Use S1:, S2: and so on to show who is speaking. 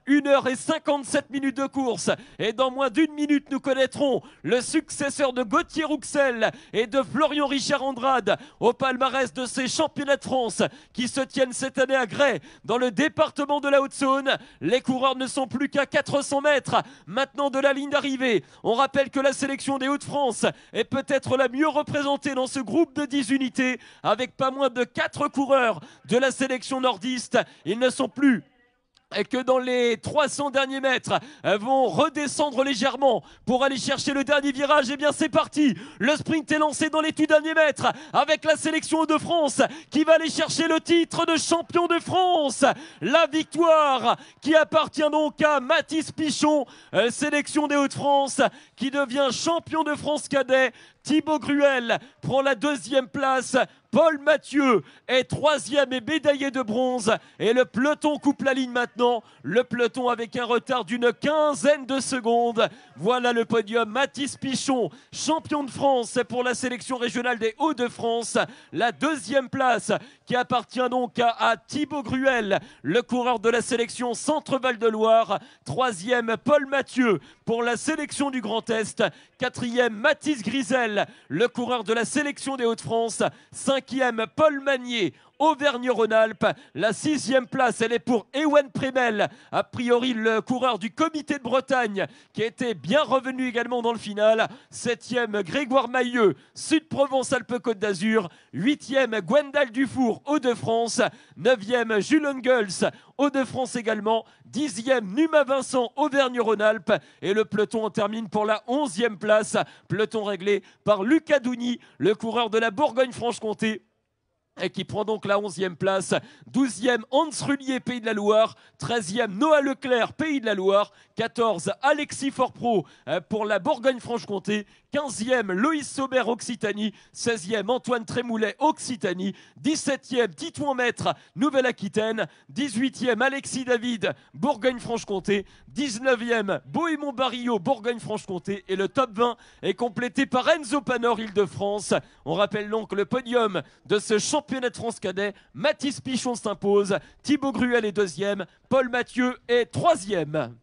S1: 1h57 de course et dans moins d'une minute nous connaîtrons le successeur de Gauthier Rouxel et de Florian Richard Andrade au palmarès de ces championnats de France qui se tiennent cette année à Gray dans le département de la Haute-Saône. Les coureurs ne sont plus qu'à 400 mètres maintenant de la ligne d'arrivée. On rappelle que la sélection des Hauts-de-France est peut-être la mieux représentée dans ce groupe de 10 unités avec pas moins de 4 coureurs de la sélection nordiste. Ils ne sont plus et que dans les 300 derniers mètres vont redescendre légèrement pour aller chercher le dernier virage. Et bien c'est parti, le sprint est lancé dans les tout derniers mètres avec la sélection de France qui va aller chercher le titre de champion de France. La victoire qui appartient donc à Mathis Pichon, sélection des Hauts-de-France qui devient champion de France cadet. Thibaut Gruel prend la deuxième place. Paul Mathieu est troisième et médaillé de bronze. Et le peloton coupe la ligne maintenant. Le peloton avec un retard d'une quinzaine de secondes. Voilà le podium. Mathis Pichon, champion de France pour la sélection régionale des Hauts-de-France. La deuxième place qui appartient donc à Thibaut Gruel, le coureur de la sélection Centre-Val de Loire. Troisième, Paul Mathieu pour la sélection du Grand Est. Quatrième, Mathis Grisel, le coureur de la sélection des Hauts-de-France. Cinquième, Paul Magnier, Auvergne-Rhône-Alpes. La sixième place, elle est pour Ewan Prémel, a priori le coureur du comité de Bretagne, qui était bien revenu également dans le final. Septième, Grégoire Mailleux, Sud-Provence-Alpes-Côte d'Azur. Huitième, Gwendal Dufour, Hauts-de-France. Neuvième, Jules Engels, Hauts-de-France également. Dixième, Numa Vincent, Auvergne-Rhône-Alpes. Et le peloton en termine pour la 11e place. Peloton réglé par Lucas Douny, le coureur de la Bourgogne-Franche-Comté, et qui prend donc la 11e place. 12e, Hans Rullier, Pays de la Loire. 13e, Noah Leclerc, Pays de la Loire. 14, Alexis Forpro pour la Bourgogne-Franche-Comté. 15e, Loïs Saubert, Occitanie. 16e, Antoine Trémoulet, Occitanie. 17e, Titouan Maître, Nouvelle-Aquitaine. 18e, Alexis David, Bourgogne-Franche-Comté. 19e, Bohémond Barillot, Bourgogne-Franche-Comté. Et le top 20 est complété par Enzo Panor, Île-de-France. On rappelle donc le podium de ce championnat de France cadet. Mathis Pichon s'impose. Thibaut Gruel est deuxième. Paul Mathieu est troisième.